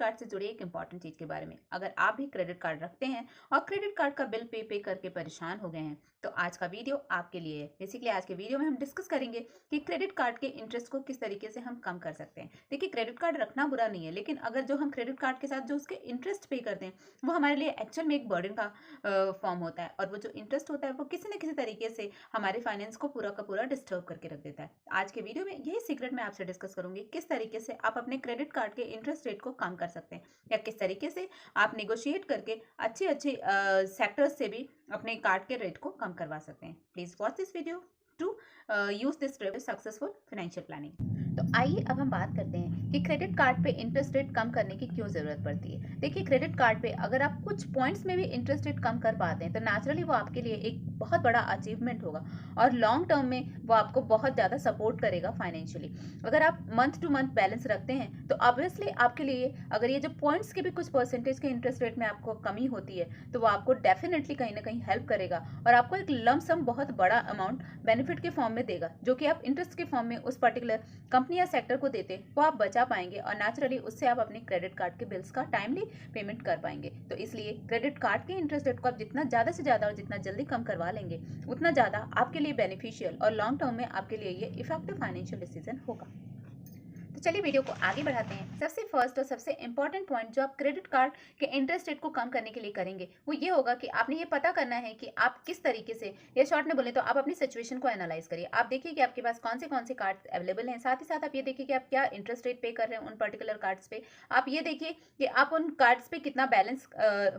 Card से जुड़ी एक इंपॉर्टेंट चीज के बारे में। अगर आप भी क्रेडिट कार्ड रखते हैं और क्रेडिट कार्ड का बिल पे करके परेशान हो गए हैं तो आज का वीडियो आपके लिए है। बेसिकली आज के वीडियो में हम डिस्कस करेंगे कि क्रेडिट कार्ड के इंटरेस्ट को किस तरीके से हम कम कर सकते हैं। देखिए, क्रेडिट कार्ड रखना बुरा नहीं है, लेकिन अगर जो हम क्रेडिट कार्ड के साथ जो उसके इंटरेस्ट पे करते हैं वो हमारे लिए एक्चुअल में एक बर्डन का फॉर्म होता है, और वो जो इंटरेस्ट होता है वो किसी न किसी तरीके से हमारे फाइनेंस को पूरा का पूरा डिस्टर्ब करके रख देता है। आज के वीडियो में यही सीक्रेट मैं आपसे डिस्कस करूंगी, किस तरीके से आप अपने क्रेडिट कार्ड के इंटरेस्ट रेट को कम कर सकते हैं, या किस तरीके से आप नेगोशिएट करके अच्छे अच्छे सेक्टर्स से भी अपने कार्ड के रेट को कम करवा सकते हैं। Please watch this video to use this successful financial planning. तो आइए अब हम बात करते हैं कि क्रेडिट कार्ड पे इंटरेस्ट रेट कम करने की क्यों जरूरत पड़ती है। देखिए, क्रेडिट कार्ड पे अगर आप कुछ पॉइंट्स में भी इंटरेस्ट रेट कम कर पाते हैं तो नेचुरली वो आपके लिए एक बहुत बड़ा अचीवमेंट होगा और लॉन्ग टर्म में वो आपको बहुत ज़्यादा सपोर्ट करेगा फाइनेंशियली। अगर आप मंथ टू मंथ बैलेंस रखते हैं तो ऑब्वियसली आपके लिए अगर ये जो पॉइंट्स के भी कुछ परसेंटेज के इंटरेस्ट रेट में आपको कमी होती है तो वो आपको डेफिनेटली कहीं ना कहीं हेल्प करेगा और आपको एक लम सम बहुत बड़ा अमाउंट बेनिफिट के फॉर्म में देगा, जो कि आप इंटरेस्ट के फॉर्म में उस पर्टिकुलर कंपनी या सेक्टर को देते वो आप बचा पाएंगे और नेचुरली उससे आप अपने क्रेडिट कार्ड के बिल्स का टाइमली पेमेंट कर पाएंगे। तो इसलिए क्रेडिट कार्ड के इंटरेस्ट रेट को आप जितना ज़्यादा से ज़्यादा और जितना जल्दी कम करवा लेंगे उतना ज़्यादा आपके लिए बेनिफिशियल और लॉन्ग टर्म में आपके लिए ये इफेक्टिव फाइनेंशियल डिसीजन होगा। तो चलिए वीडियो को आगे बढ़ाते हैं। सबसे फर्स्ट और सबसे इंपॉर्टेंट पॉइंट जो आप क्रेडिट कार्ड के इंटरेस्ट रेट को कम करने के लिए करेंगे वो ये होगा कि आपने ये पता करना है कि आप किस तरीके से, या शॉर्ट में बोले तो आप अपनी सिचुएशन को एनालाइज करिए। आप देखिए कि आपके पास कौन से कार्ड अवेलेबल हैं, साथ ही साथ आप ये देखिए कि आप क्या इंटरेस्ट रेट पे कर रहे हैं उन पर्टिकुलर कार्ड्स पे। आप ये देखिए कि आप उन कार्ड्स पे कितना बैलेंस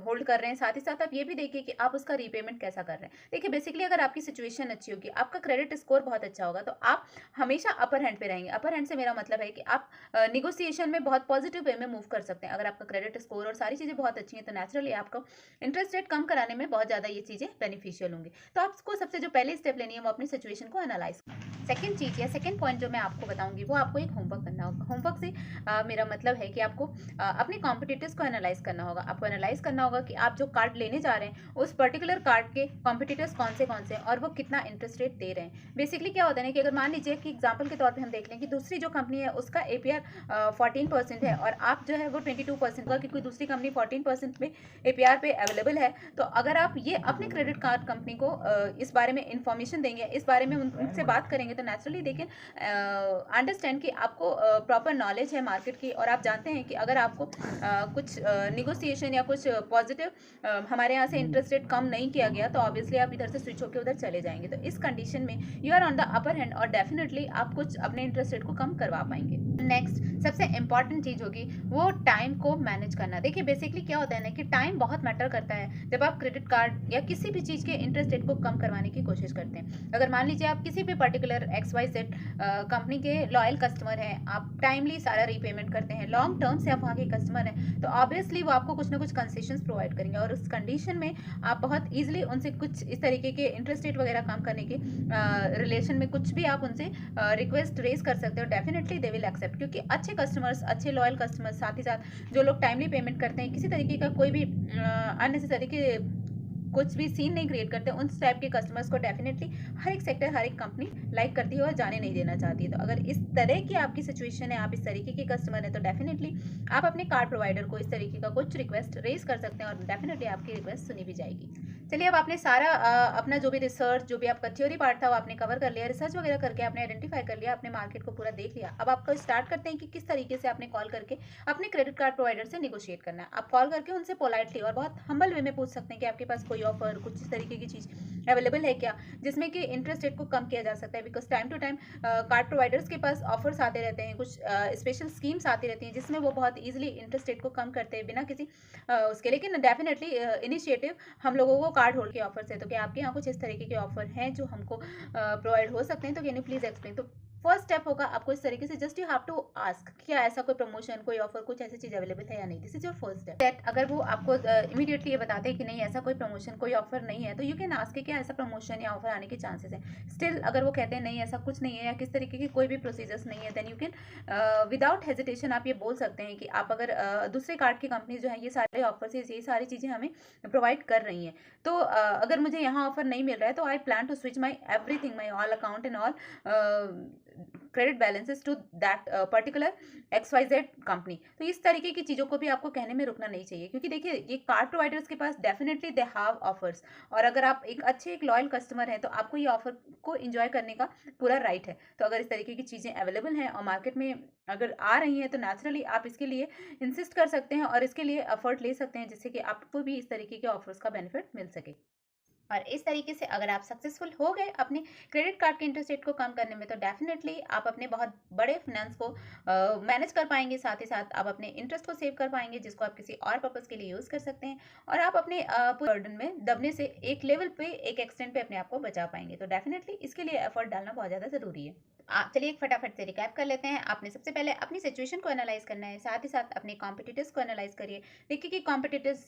होल्ड कर रहे हैं, साथ ही साथ आप ये भी देखिए कि आप उसका रीपेमेंट कैसा कर रहे हैं। देखिए, बेसिकली अगर आपकी सिचुएशन अच्छी होगी, आपका क्रेडिट स्कोर बहुत अच्छा होगा, तो आप हमेशा अपर हैंड पे रहेंगे। अपर हैंड से मेरा मतलब है कि आप नेगोशिएशन में बहुत पॉजिटिव वे में मूव कर सकते हैं। अगर आपका क्रेडिट स्कोर और सारी चीज़ें बहुत अच्छी हैं तो नेचुरली आपको इंटरेस्ट रेट कम कराने में बहुत ज़्यादा ये चीज़ें बेनिफिशियल होंगी। तो आपको सबसे जो पहले स्टेप लेनी है वो अपनी सिचुएशन को एनालाइज। सेकंड चीज़ या सेकंड पॉइंट जो मैं आपको बताऊंगी वो आपको एक होमवर्क करना होगा। होमवर्क से मेरा मतलब है कि आपको अपने कॉम्पिटिटर्स को एनालाइज करना होगा। आपको एनालाइज करना होगा कि आप जो कार्ड लेने जा रहे हैं उस पर्टिकुलर कार्ड के कॉम्पिटिटर्स कौन से हैं और वो कितना इंटरेस्ट रेट दे रहे हैं। बेसिकली क्या होता है कि अगर मान लीजिए कि एग्जाम्पल के तौर पर हम देख लें कि दूसरी जो कंपनी है उसका APR 14% है और आप जो है वो 22% का, क्योंकि दूसरी कंपनी 14% में APR पे अवेलेबल है। तो अगर आप ये अपने क्रेडिट कार्ड कंपनी को इस बारे में इंफॉर्मेशन देंगे, इस बारे में उनसे बात करेंगे तो नेचुरली दे कैन अंडरस्टैंड कि आपको प्रॉपर नॉलेज है मार्केट की और आप जानते हैं कि अगर आपको कुछ निगोसिएशन या कुछ पॉजिटिव हमारे यहाँ से इंटरेस्ट रेट कम नहीं किया गया तो ऑब्वियसली आप इधर से स्विच होकर उधर चले जाएंगे। तो इस कंडीशन में you are on the upper hand और डेफिनेटली आप कुछ अपने इंटरेस्ट रेट को कम करवा पाएंगे। नेक्स्ट सबसे इंपॉर्टेंट चीज होगी वो टाइम को मैनेज करना। देखिए, बेसिकली क्या होता है ना कि टाइम बहुत मैटर करता है जब आप क्रेडिट कार्ड या किसी भी चीज के इंटरेस्ट रेट को कम करवाने की कोशिश करते हैं। अगर मान लीजिए आप किसी भी पर्टिकुलर XYZ कंपनी के लॉयल कस्टमर हैं, आप टाइमली सारा रीपेमेंट करते हैं, लॉन्ग टर्म से आप वहाँ के कस्टमर हैं, तो ऑब्वियसली वो आपको कुछ ना कुछ कंसेशंस प्रोवाइड करेंगे और उस कंडीशन में आप बहुत ईजिली उनसे कुछ इस तरीके के इंटरेस्ट रेट वगैरह कम करने के रिलेशन में कुछ भी आप उनसे रिक्वेस्ट रेज कर सकते हो। डेफिनेटली दे विल एक्सेप्ट, क्योंकि अच्छे कस्टमर्स, अच्छे लॉयल कस्टमर्स, साथ ही साथ जो लोग टाइमली पेमेंट करते हैं, किसी तरीके का कोई भी अननेसेसरी के कुछ भी सीन नहीं क्रिएट करते, उन टाइप के कस्टमर्स को डेफिनेटली हर एक सेक्टर, हर एक कंपनी लाइक करती है और जाने नहीं देना चाहती है। तो अगर इस तरह की आपकी सिचुएशन है, आप इस तरीके के कस्टमर है, तो डेफिनेटली आप अपने कार्ड प्रोवाइडर को इस तरीके का कुछ रिक्वेस्ट रेज कर सकते हैं और डेफिनेटली आपकी रिक्वेस्ट सुनी भी जाएगी। चलिए, अब आपने सारा अपना जो भी रिसर्च, जो भी आपका थ्योरी पार्ट था वो आपने कवर कर लिया, रिसर्च वगैरह करके आपने आइडेंटिफाई कर लिया, अपने मार्केट को पूरा देख लिया। अब आपको स्टार्ट करते हैं कि किस तरीके से आपने कॉल करके अपने क्रेडिट कार्ड प्रोवाइडर से निगोशिएट करना है। आप कॉल करके उनसे पोलाइटली और बहुत हम्बल वे में पूछ सकते हैं कि आपके पास कोई ऑफर, कुछ इस तरीके की चीज़ अवेलेबल है क्या जिसमें कि इंटरेस्ट रेट को कम किया जा सकता है। Because time to time card providers के पास ऑफर्स आते रहते हैं, कुछ स्पेशल स्कीम्स आती रहती हैं जिसमें वो बहुत ईजिली इंटरेस्ट रेट को कम करते हैं बिना किसी उसके। लेकिन डेफिनेटली इनिशिएटिव हम लोगों को कार्ड होल्ड के ऑफर से, तो क्या आपके यहाँ कुछ इस तरीके के ऑफर हैं जो हमको प्रोवाइड हो सकते हैं? तो कैन यू प्लीज एक्सप्लेन। तो फर्स्ट स्टेप होगा आपको इस तरीके से just you have to ask क्या ऐसा कोई प्रमोशन, कोई ऑफर, कुछ ऐसी चीज अवेलेबल है या नहीं। This is your first step. That अगर वो आपको इमीडिएटली ये बताते हैं कि नहीं ऐसा कोई प्रमोशन, कोई ऑफर नहीं है, तो यू कैन आस्क क्या ऐसा प्रमोशन या ऑफर आने के चांसेस हैं। स्टिल अगर वो कहते हैं नहीं ऐसा कुछ नहीं है या किस तरीके की कोई भी प्रोसीजर्स नहीं है, then you can without hesitation आप ये बोल सकते हैं कि आप अगर दूसरे कार्ड की कंपनी जो है ये सारे ऑफर्स, ये सारी चीज़ें हमें प्रोवाइड कर रही हैं, तो अगर मुझे यहाँ ऑफर नहीं मिल रहा है तो I plan to switch my everything, my all account and all credit balances to that particular XYZ company. तो इस तरीके की चीज़ों को भी आपको कहने में रुकना नहीं चाहिए, क्योंकि देखिए ये कार्ड प्रोवाइडर्स के पास डेफिनेटली दे हैव ऑफर्स, और अगर आप एक लॉयल कस्टमर हैं तो आपको ये ऑफर को इंजॉय करने का पूरा राइट है। तो अगर इस तरीके की चीज़ें अवेलेबल हैं और मार्केट में अगर आ रही हैं तो नेचुरली आप इसके लिए इंसिस्ट कर सकते हैं और इसके लिए एफर्ट ले सकते हैं, जिससे कि आपको भी इस तरीके के ऑफर्स का बेनिफिट मिल सके। और इस तरीके से अगर आप सक्सेसफुल हो गए अपने क्रेडिट कार्ड के इंटरेस्ट रेट को कम करने में, तो डेफिनेटली आप अपने बहुत बड़े फाइनेंस को मैनेज कर पाएंगे, साथ ही साथ आप अपने इंटरेस्ट को सेव कर पाएंगे, जिसको आप किसी और पर्पज़ के लिए यूज़ कर सकते हैं, और आप अपने बर्डन में दबने से एक लेवल पे, एक एक्सटेंट पे अपने आप को बचा पाएंगे। तो डेफिनेटली इसके लिए एफर्ट डालना बहुत ज़्यादा ज़रूरी है। चलिए एक फटाफट से रिकैप कर लेते हैं। आपने सबसे पहले अपनी सिचुएशन को एनालाइज करना है, साथ ही साथ अपने कॉम्पिटिटर्स को एनालाइज करिए। देखिए कि कॉम्पिटिटर्स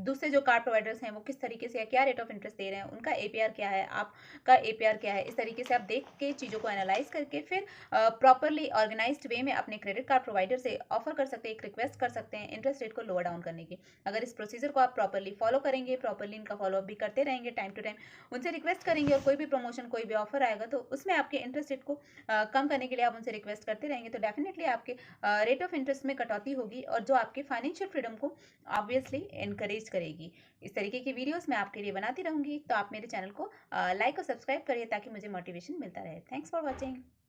दूसरे जो कार्ड प्रोवाइडर्स हैं वो किस तरीके से, क्या रेट ऑफ इंटरेस्ट दे रहे हैं, उनका APR क्या है, आपका APR क्या है। इस तरीके से आप देख के चीज़ों को एनालाइज करके फिर प्रॉपरली ऑर्गेनाइज्ड वे में अपने क्रेडिट कार्ड प्रोवाइडर से ऑफर कर सकते हैं, एक रिक्वेस्ट कर सकते हैं इंटरेस्ट रेट को लोअर डाउन करने की। अगर इस प्रोसीजर को आप प्रॉपरली फॉलो करेंगे, प्रॉपरली इनका फॉलोअप भी करते रहेंगे, टाइम टू टाइम उनसे रिक्वेस्ट करेंगे, और कोई भी प्रमोशन, कोई भी ऑफर आएगा तो उसमें आपके इंटरेस्ट रेट को कम करने के लिए आप उनसे रिक्वेस्ट करते रहेंगे, तो डेफिनेटली आपके रेट ऑफ इंटरेस्ट में कटौती होगी, और जो आपके फाइनेंशियल फ्रीडम को ऑब्वियसली एनकरेज करेगी। इस तरीके की वीडियोस मैं आपके लिए बनाती रहूंगी, तो आप मेरे चैनल को लाइक और सब्सक्राइब करिए ताकि मुझे मोटिवेशन मिलता रहे। Thanks for watching.